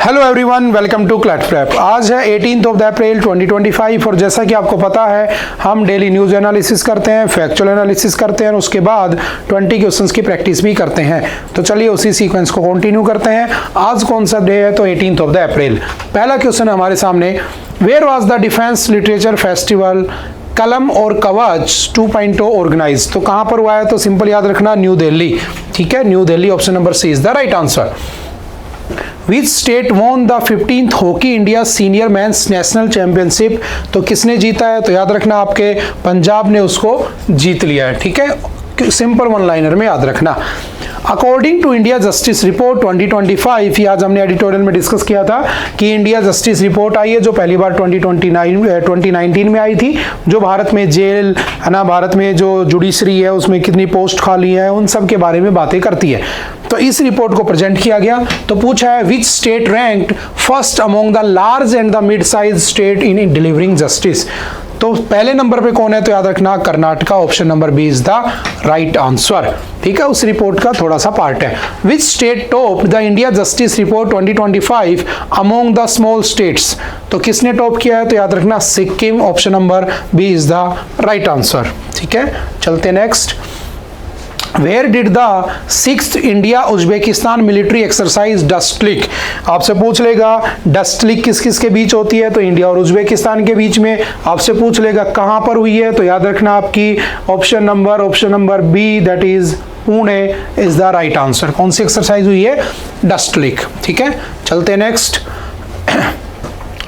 Hello everyone, welcome to CLAT prep. आज है 18 अप्रैल 2025 और जैसा कि आपको पता है हम डेली न्यूज़ एनालिसिस करते हैं, फैक्चुअल एनालिसिस करते हैं और उसके बाद 20 क्वेश्चंस की प्रैक्टिस भी करते हैं। तो चलिए उसी सीक्वेंस को कंटिन्यू करते हैं। आज कौन सा डे है? तो 18 अप्रैल। पहला क्वेश्चन है हमारे सामने, where was the defence literature festival Kalam और कवच 2.0 ऑर्गेनाइज? तो कहाँ पर हुआ है? तो सिंपल याद रखना, न्यू दिल्ली। ठीक है, new Delhi. Option number C is the right answer. Which state won the 15th hockey India senior men's national championship? तो किसने जीता है? तो याद रखना आपके पंजाब ने उसको जीत लिया है। ठीक है, सिंपल वन लाइनर में याद रखना। According to India justice report 2025, आज हमने एडिटोरियल में डिस्कस किया था कि इंडिया जस्टिस रिपोर्ट आई है जो पहली बार 2019 में आई थी, जो भारत में जेल है ना, भारत में जो जुडिशरी है उसमें कितनी पोस्ट खाली है, उन सब के बारे में बातें करती है। तो इस रिपोर्ट को प्रेजेंट किया गया। तो पूछा है which state ranked first among the large and the mid size state in delivering justice? तो पहले नंबर पे कौन है? तो याद रखना Karnataka. Option number B is the right answer. ठीक है, उस रिपोर्ट का थोड़ा सा पार्ट है। Which state top the India justice report 2025 among the small states? तो किसने टॉप किया है? तो याद रखना Sikkim. Option number B is the right answer. ठीक है, चलते next. Where did the 6th India Uzbekistan military exercise डस्टलिक? आपसे पूछ लेगा डस्टलिक किस किस के बीच होती है? तो इंडिया और उज्बेकिस्तान के बीच में। आपसे पूछ लेगा कहाँ पर हुई है? तो याद रखना आपकी option number B, that is Pune is the right answer. कौन सी एक्सरसाइज हुई है? डस्टलिक। ठीक है, चलते next.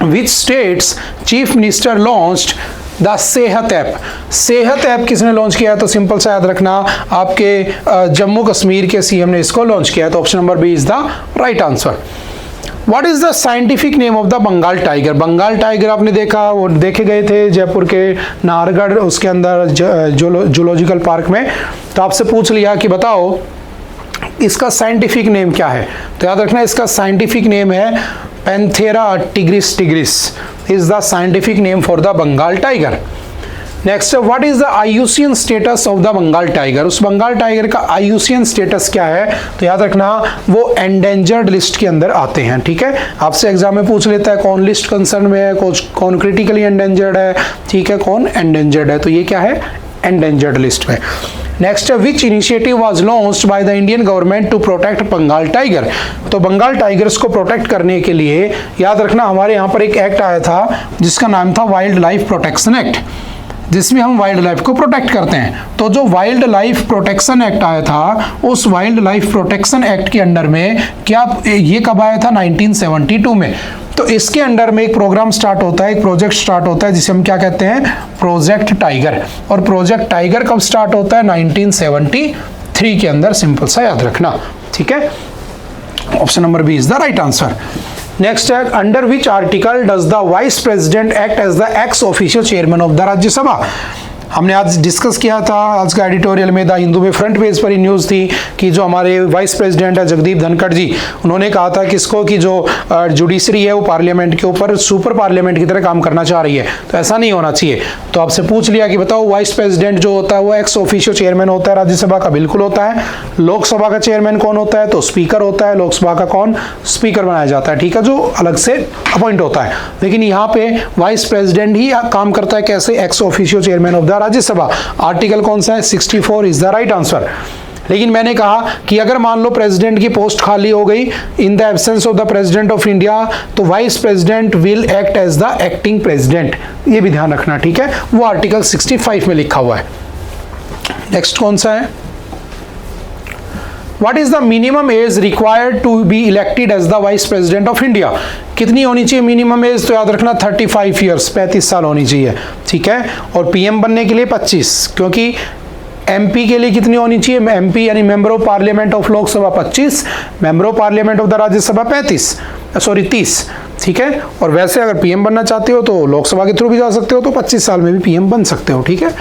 Which state's chief minister launched the Sehat app? Sehat app किसने लॉन्च किया है? तो सिंपल सा याद रखना आपके जम्मू कश्मीर के सीएम ने इसको लॉन्च किया है। तो option number B is the right answer. What is the scientific name of the Bengal tiger? Bengal tiger आपने देखा, वो देखे गए थे जयपुर के नाहरगढ़ उसके अंदर जूलॉजिकल पार्क में। तो आपसे पूछ लिया कि बताओ इसका साइंटिफिक नेम क्या है? तो याद रखना इसका साइंटिफिक नेम है Panthera tigris is the scientific name for the Bengal tiger. Next, what is the IUCN status of the Bengal tiger? उस बंगाल टाइगर का IUCN स्टेटस क्या है? तो याद रखना वो एंडेंजर्ड लिस्ट के अंदर आते हैं। ठीक है, आपसे एग्जाम में पूछ लेता है कौन लिस्ट कंसर्न में है, कौन क्रिटिकली एंडेंजर्ड है, ठीक है, कौन एंडेंजर्ड है। तो ये क्या है? एंडेंजर्ड लिस्ट में। Next, which initiative was launched by the Indian government to protect Bengal tiger? तो बंगाल टाइगर्स को प्रोटेक्ट करने के लिए याद रखना हमारे यहाँ पर एक एक्ट आया था जिसका नाम था वाइल्ड लाइफ प्रोटेक्शन एक्ट, जिसमें हम वाइल्ड लाइफ को प्रोटेक्ट करते हैं। तो जो वाइल्ड लाइफ प्रोटेक्शन एक्ट आया था, उस वाइल्ड लाइफ प्रोटेक्शन एक्ट के अंडर में क्या ये कब आया था? 1972 में। तो इसके अंडर में एक प्रोग्राम स्टार्ट होता है, एक प्रोजेक्ट स्टार्ट होता है जिसे हम क्या कहते हैं? Project tiger. और प्रोजेक्ट टाइगर कब स्टार्ट होता है? 1973 के अंदर। सिंपल सा याद रखना। ठीक है, option number B is the right answer. Next है, under which article does the vice president act as the ex official chairman of the Rajya Sabha? हमने आज डिस्कस किया था, आज का एडिटोरियल में द हिंदू में फ्रंट पेज पर ही न्यूज़ थी कि जो हमारे वाइस प्रेसिडेंट है जगदीप धनखड़ जी, उन्होंने कहा था किसको कि जो जुडिशरी है वो पार्लियामेंट के ऊपर सुपर पार्लियामेंट की तरह काम करना चाह रही है। तो ऐसा नहीं होना चाहिए। तो आपसे पूछ लिया कि बताओ वाइस प्रेसिडेंट जो होता है वो एक्स ऑफिशियो चेयरमैन होता है राज्यसभा का? बिल्कुल होता है। लोकसभा का चेयरमैन कौन होता है? तो स्पीकर होता है। लोकसभा का कौन? स्पीकर बनाया जाता है। ठीक है, जो अलग से अपॉइंट होता है। लेकिन यहाँ पे वाइस प्रेसिडेंट ही काम करता है कैसे? Ex officio chairman of the Rajya Sabha. Article कौन सा है? 64 इज द राइट आंसर। लेकिन मैंने कहा कि अगर मान लो प्रेसिडेंट की पोस्ट खाली हो गई in the absence of the president of India, तो vice president will act as the acting president. ये भी ध्यान रखना। ठीक है, वो आर्टिकल 65 में लिखा हुआ है। नेक्स्ट कौन सा है? What is the minimum age required to be elected as the vice president of India? कितनी होनी चाहिए मिनिमम एज? तो याद रखना 35 ईयर्स, 35 साल होनी चाहिए। ठीक है, और पीएम बनने के लिए 25, क्योंकि एमपी के लिए कितनी होनी चाहिए? एमपी यानी member of parliament of Lok Sabha 25, member of parliament of the Rajya Sabha 30। ठीक है, और वैसे अगर पीएम बनना चाहते हो तो लोकसभा के थ्रू भी जा सकते हो, तो 25 साल में भी पीएम बन सकते हो। ठीक है,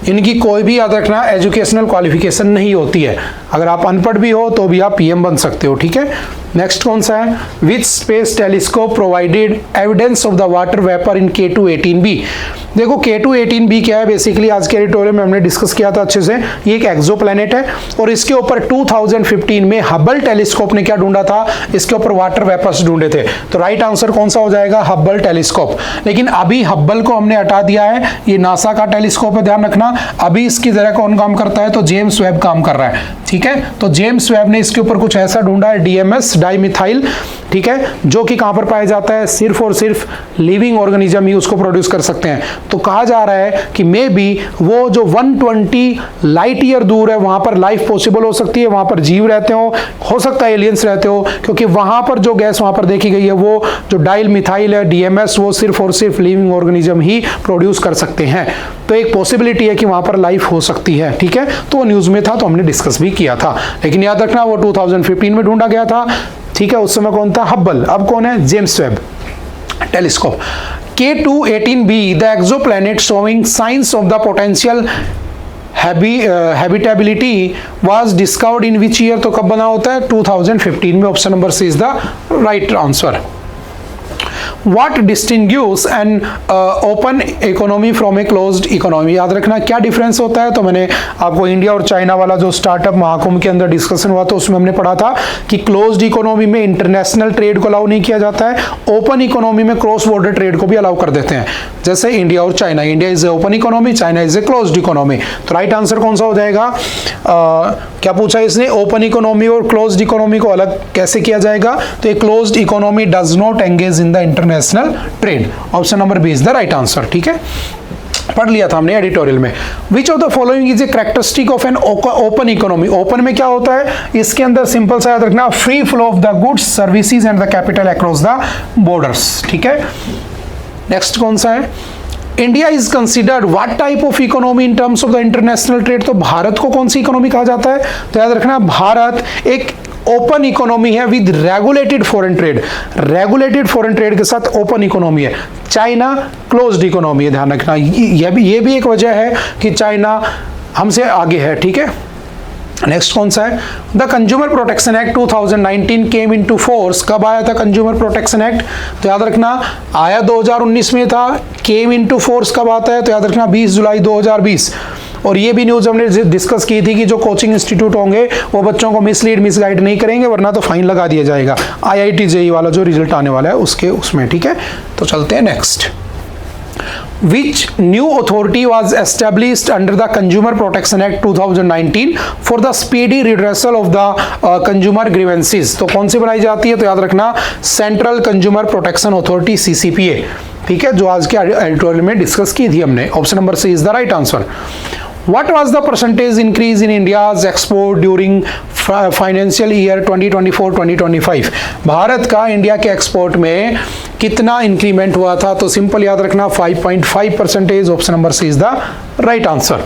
इनकी कोई भी याद रखना एजुकेशनल क्वालिफिकेशन नहीं होती है, अगर आप अनपढ़ भी हो तो भी आप पीएम बन सकते हो, ठीक है। नेक्स्ट कौन सा है, which space telescope provided evidence of the water vapour in K2-18b। देखो K2-18b क्या है, बेसिकली आज के एडिटोरियल में हमने डिस्कस किया था अच्छे से। ये एक एक्सोप्लैनेट है और इसके ऊपर 2015 में हबल टेलीस्कोप ने क्या ढूंढा था, इसके ऊपर वाटर वेपर्स ढूंढे थे। तो राइट आंसर कौन सा हो जाएगा, हबल टेलीस्कोप। लेकिन अभी हबल को हमने हटा दिया है, ये नासा का टेलीस्कोप है, ध्यान रखना। अभी इसकी जगह कौन काम करता है, तो जेम्स वेब काम कर रहा है, ठीक है। तो जेम्स वेब ने इसके ऊपर कुछ ऐसा ढूंढा है, DMS डाइमिथाइल, ठीक है, जो कि कहां पर पाया जाता है, सिर्फ और सिर्फ लिविंग ऑर्गेनिज्म ही उसको प्रोड्यूस कर सकते हैं। तो कहा जा रहा है कि मे बी वो जो 120 लाइट ईयर दूर है वहां पर लाइफ पॉसिबल हो सकती है, वहां पर जीव रहते हो सकता है एलियंस रहते हो, क्योंकि वहां पर जो गैस वहां पर देखी गई है वो जो डाइल मिथाइल है, DMS, वो सिर्फ और सिर्फ लिविंग ऑर्गेनिज्म ही प्रोड्यूस कर सकते हैं। तो एक पॉसिबिलिटी है कि वहां पर लाइफ हो सकती है, ठीक है। तो वो न्यूज में था, तो हमने डिस्कस भी किया था। लेकिन याद रखना वो 2015 में ढूंढा गया था, ठीक है। उस समय कौन था, हबल। अब कौन है, James Webb telescope. K2-18b, the exoplanet showing signs of the potential habitability was discovered in which year। तो कब बना होता है, 2015 में। Option number C is the right answer. What distinguishes an open economy from a closed economy। याद रखना क्या difference होता है। तो मैंने आपको इंडिया और चाइना वाला जो स्टार्टअप महाकुंभ के अंदर डिस्कशन हुआ तो उसमें हमने पढ़ा था कि क्लोज्ड इकोनॉमी में इंटरनेशनल ट्रेड को अलाउ नहीं किया जाता है, ओपन इकोनॉमी में क्रॉस बॉर्डर ट्रेड को भी अलाउ कर देते हैं, जैसे इंडिया और China. India is a open economy, China is a closed economy. तो राइट आंसर कौन सा हो जाएगा, क्या पूछा इसने, ओपन इकोनॉमी और क्लोज्ड इकोनॉमी को अलग कैसे किया जाएगा। तो एक closed economy does not engage in the international trade. Option number B is the right answer, ठीक है। पढ़ लिया था हमने एडिटोरियल में। Which of the following is a characteristic of an open economy. Open में क्या होता है, इसके अंदर सिंपल सा याद रखना, free flow of the goods, services and the capital across the borders, ठीक है। नेक्स्ट कौन सा है, India is considered what type of economy in terms of the international trade. तो भारत को कौन सी इकोनॉमी कहा जाता है, तो याद रखना भारत एक ओपन इकोनॉमी है with regulated foreign trade. Regulated foreign trade के साथ ओपन इकोनॉमी है। चाइना क्लोज्ड इकोनॉमी है, ध्यान रखना। ये भी एक वजह है कि चाइना हमसे आगे है, ठीक है। नेक्स्ट कौन सा है, the consumer protection act 2019 came into force. कब आया था कंज्यूमर प्रोटेक्शन एक्ट, तो याद रखना आया 2019 में था। केम इनटू फोर्स कब आता है, तो याद रखना 20 जुलाई 2020। और ये भी न्यूज हमने डिस्कस की थी कि जो कोचिंग इंस्टीट्यूट होंगे वो बच्चों को मिसगाइड नहीं करेंगे, वरना तो फाइन लगा दिया जाएगा। IIT JEE वाला जो रिजल्ट आने वाला है उसमें, ठीक है। तो चलते हैं next. Which new authority was established under the Consumer Protection Act 2019 for the speedy redressal of the consumer grievances। तो कौन सी बनाई जाती है, तो याद रखना central consumer protection authority, CCPA, ठीक है, जो आज के एडिटोरियल में डिस्कस की थी हमने। Option number C is the right answer. What was the percentage increase in India's export during financial year 2024-2025? Bharat का इंडिया के एक्सपोर्ट में कितना इंक्रीमेंट हुआ था, तो सिंपल याद रखना 5.5%। Option number C is the right answer.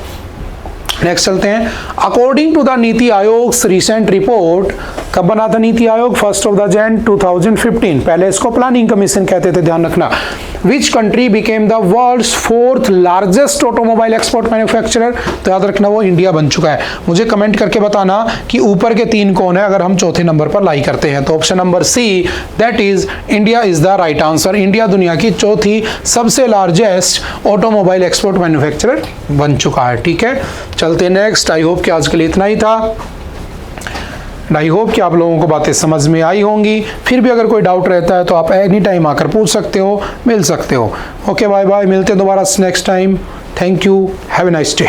Next चलते हैं। According to the NITI Aayog recent report, कब बना था नीति आयोग, 1 जनवरी 2015। पहले इसको प्लानिंग कमीशन कहते थे, ध्यान रखना। Which country became the world's 4th largest automobile export manufacturer, तो याद रखना वो इंडिया बन चुका है। मुझे कमेंट करके बताना कि ऊपर के 3 कौन है अगर हम चौथे नंबर पर लाई करते हैं। तो option number see that is India is the right answer. India दुनिया की चौथी सबसे लार्जेस्ट ऑटोमोबाइल एक्सपोर्ट मैन्युफैक्चरर बन चुका है, ठीक है। चलते नेक्स्ट। आई होप कि आज के लिए इतना ही था। आई होप कि आप लोगों को बातें समझ में आई होंगी। फिर भी अगर कोई डाउट रहता है तो आप एनी टाइम आकर पूछ सकते हो, मिल सकते हो। ओके बाय बाय, मिलते हैं दोबारा next time. Thank you, have a nice day.